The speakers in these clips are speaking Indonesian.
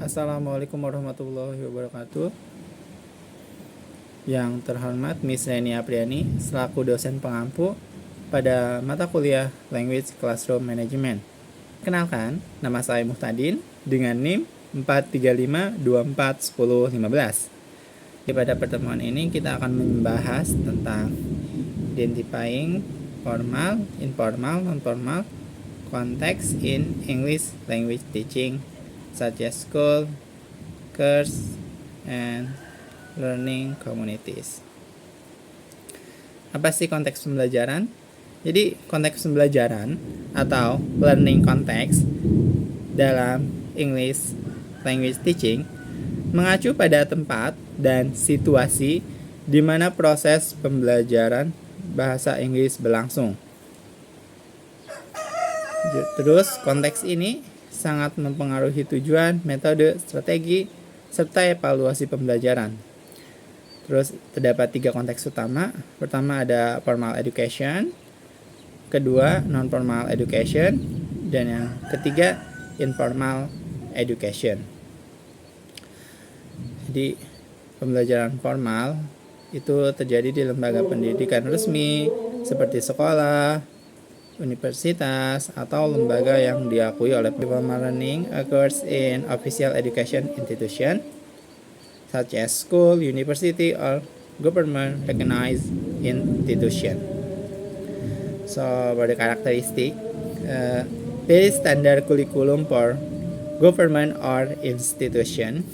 Assalamualaikum warahmatullahi wabarakatuh. Yang terhormat Miss Reni Apriani selaku dosen pengampu pada mata kuliah Language Classroom Management. Kenalkan, nama saya Muhtadin dengan NIM 435241015. Pada pertemuan ini kita akan membahas tentang identifying formal, informal, non-formal context in English language teaching such as school, course, and learning communities. Apa sih konteks pembelajaran? Jadi konteks pembelajaran atau learning context dalam English language teaching mengacu pada tempat dan situasi di mana proses pembelajaran bahasa Inggris berlangsung. Terus konteks ini sangat mempengaruhi tujuan, metode, strategi, serta evaluasi pembelajaran. Terus terdapat 3 konteks utama. Pertama ada formal education, kedua non-formal education, dan yang ketiga informal education. Jadi pembelajaran formal itu terjadi di lembaga pendidikan resmi seperti sekolah, universitas, atau lembaga yang diakui oleh formal learning occurs in official education institution such as school, university, or government recognized institution. So, for the characteristic, there is standard curriculum for government or institution.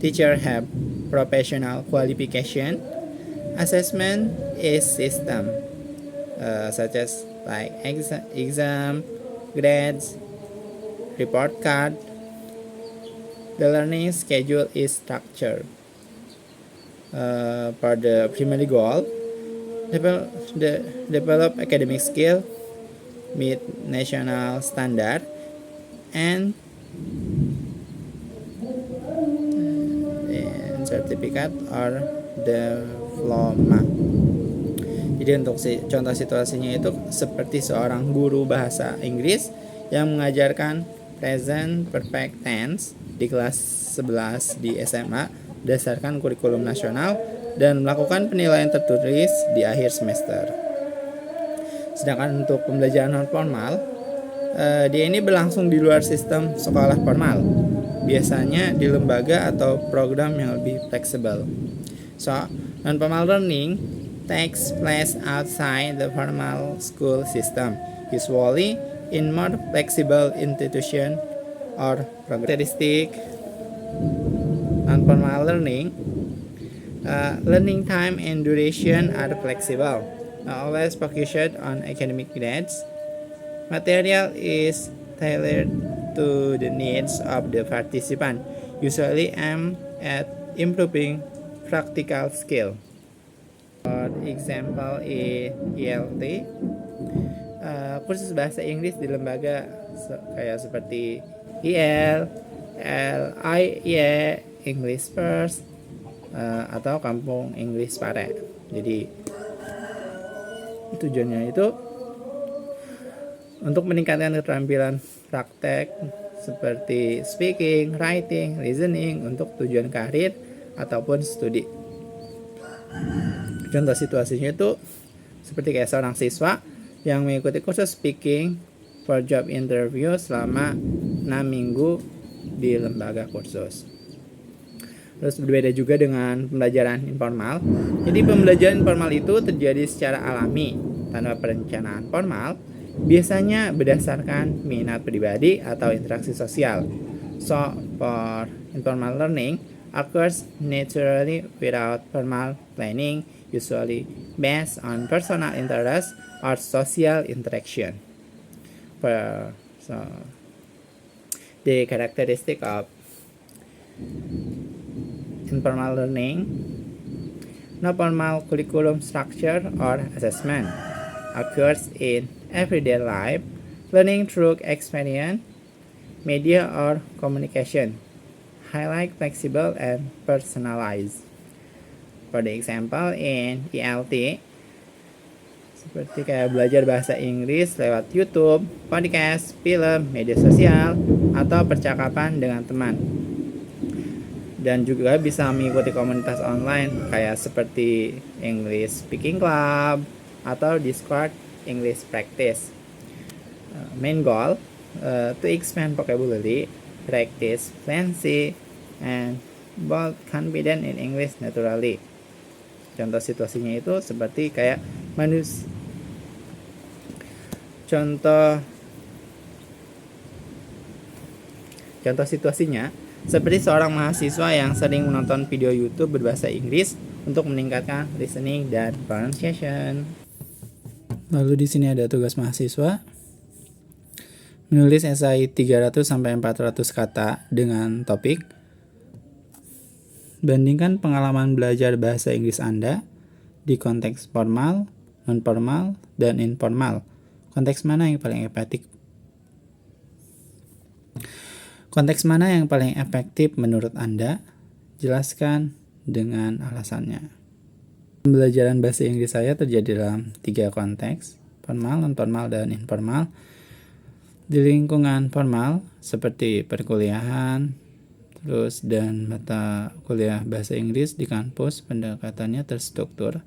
Teacher have professional qualification. Assessment is system such as like exam, grades, report card. The learning schedule is structured. For the primary goal, develop academic skill, meet national standard, and certificate or diploma. Jadi untuk contoh situasinya itu seperti seorang guru bahasa Inggris yang mengajarkan present perfect tense di kelas 11 di SMA berdasarkan kurikulum nasional dan melakukan penilaian tertulis di akhir semester. Sedangkan untuk pembelajaran non formal, dia ini berlangsung di luar sistem sekolah formal, biasanya di lembaga atau program yang lebih fleksibel. So, non formal learning takes place outside the formal school system, usually in more flexible institution or characteristic non-formal learning. Learning time and duration are flexible, not always focused on academic grades. Material is tailored to the needs of the participant, usually aimed at improving practical skill. For example, in ELT, kursus bahasa Inggris di lembaga kayak seperti IL, LIY, English First, atau Kampung English Pare. Jadi tujuannya itu untuk meningkatkan keterampilan praktek seperti speaking, writing, listening untuk tujuan karir ataupun studi. Contoh situasinya itu seperti kayak seorang siswa yang mengikuti kursus speaking for job interview selama 6 minggu di lembaga kursus. Terus berbeda juga dengan pembelajaran informal. Jadi pembelajaran informal itu terjadi secara alami tanpa perencanaan formal, biasanya berdasarkan minat pribadi atau interaksi sosial. So, for informal learning occurs naturally without formal planning, usually based on personal interest or social interaction. So, the characteristic of informal learning: no formal curriculum structure or assessment occurs in everyday life, learning through experience, media, or communication, highly flexible and personalized. For the example, in ELT, seperti kayak belajar bahasa Inggris lewat YouTube, podcast, film, media sosial, atau percakapan dengan teman. dan juga bisa mengikuti komunitas online kayak seperti English Speaking Club atau Discord English Practice. Main goal to expand vocabulary, practice fluency, and build confidence in English naturally. Contoh situasinya itu seperti kayak Contoh situasinya seperti seorang mahasiswa yang sering menonton video YouTube berbahasa Inggris untuk meningkatkan listening dan pronunciation. Lalu di sini ada tugas mahasiswa menulis esai 300 sampai 400 kata dengan topik bandingkan pengalaman belajar bahasa Inggris Anda di konteks formal, non-formal, dan informal. Konteks mana yang paling efektif? Konteks mana yang paling efektif menurut Anda? Jelaskan dengan alasannya. Pembelajaran bahasa Inggris saya terjadi dalam 3 konteks, formal, non-formal, dan informal. Di lingkungan formal, seperti perkuliahan, dan mata kuliah bahasa Inggris di kampus, pendekatannya terstruktur.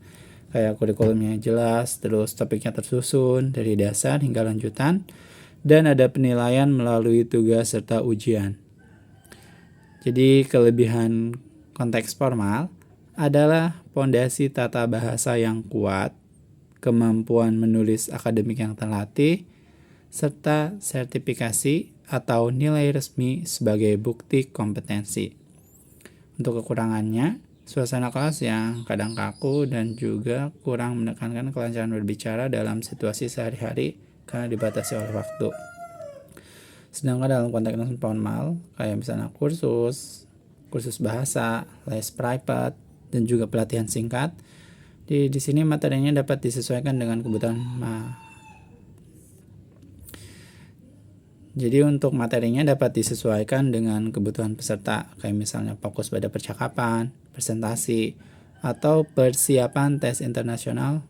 Kayak kurikulumnya jelas, terus topiknya tersusun dari dasar hingga lanjutan, dan ada penilaian melalui tugas serta ujian. Jadi kelebihan konteks formal adalah fondasi tata bahasa yang kuat, kemampuan menulis akademik yang terlatih, serta sertifikasi atau nilai resmi sebagai bukti kompetensi. Untuk kekurangannya, suasana kelas yang kadang kaku dan juga kurang menekankan kelancaran berbicara dalam situasi sehari-hari karena dibatasi oleh waktu. Sedangkan dalam konteks non-formal, kayak misalnya kursus bahasa, les private, dan juga pelatihan singkat, di sini materinya dapat disesuaikan dengan kebutuhan. Jadi untuk materinya dapat disesuaikan dengan kebutuhan peserta, kayak misalnya fokus pada percakapan, presentasi, atau persiapan tes internasional.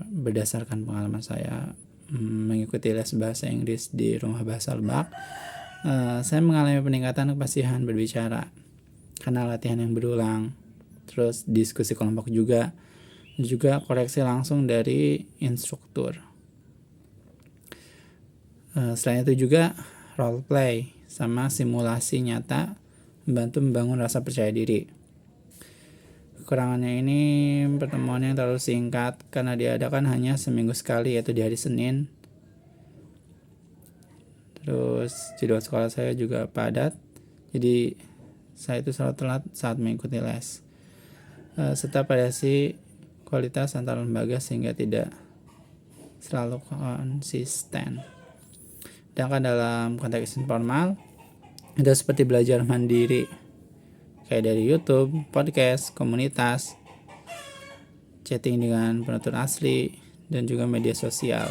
Berdasarkan pengalaman saya mengikuti les bahasa Inggris di Rumah Bahasa Lebak, saya mengalami peningkatan kefasihan berbicara karena latihan yang berulang, terus diskusi kelompok juga koreksi langsung dari instruktur. Selain itu juga role play sama simulasi nyata membantu membangun rasa percaya diri. Kekurangannya ini pertemuan yang terlalu singkat karena diadakan hanya seminggu sekali, yaitu di hari Senin. Terus jadwal sekolah saya juga padat, jadi saya itu selalu telat saat mengikuti les. Serta variasi kualitas antar lembaga sehingga tidak selalu konsisten. Sedangkan dalam konteks informal, itu seperti belajar mandiri, kayak dari YouTube, podcast, komunitas, chatting dengan penutur asli, dan juga media sosial.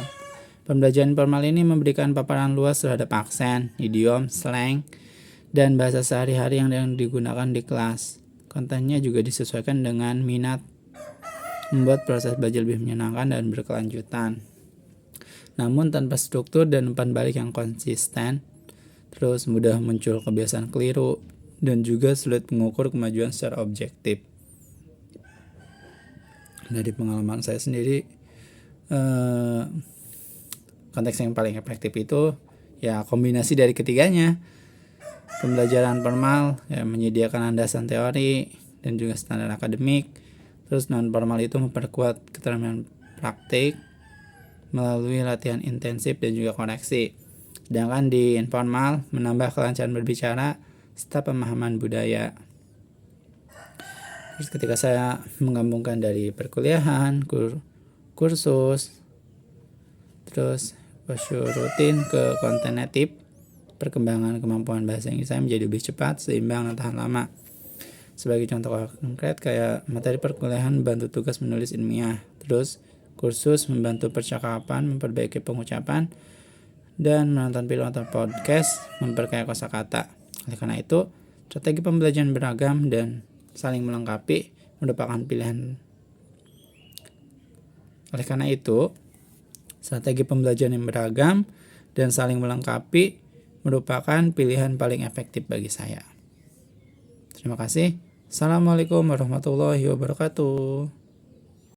Pembelajaran formal ini memberikan paparan luas terhadap aksen, idiom, slang, dan bahasa sehari-hari yang digunakan di kelas. Kontennya juga disesuaikan dengan minat, membuat proses belajar lebih menyenangkan dan berkelanjutan. Namun tanpa struktur dan umpan balik yang konsisten, terus mudah muncul kebiasaan keliru, dan juga sulit mengukur kemajuan secara objektif. Dari pengalaman saya sendiri, konteks yang paling efektif itu ya kombinasi dari ketiganya. Pembelajaran formal ya menyediakan landasan teori dan juga standar akademik. Terus non formal itu memperkuat keterampilan praktik melalui latihan intensif dan juga koreksi. Sedangkan di informal menambah kelancaran berbicara serta pemahaman budaya. Terus ketika saya menggabungkan dari perkuliahan, kursus, terus rutin ke konten native, perkembangan kemampuan bahasa Inggris saya menjadi lebih cepat, seimbang, dan tahan lama. Sebagai contoh konkret, kayak materi perkuliahan membantu tugas menulis ilmiah, terus kursus membantu percakapan, memperbaiki pengucapan, dan menonton film atau podcast memperkaya kosakata. Oleh karena itu, strategi pembelajaran beragam dan saling melengkapi merupakan pilihan. Oleh karena itu, strategi pembelajaran yang beragam dan saling melengkapi merupakan pilihan paling efektif bagi saya. Terima kasih. Assalamualaikum warahmatullahi wabarakatuh.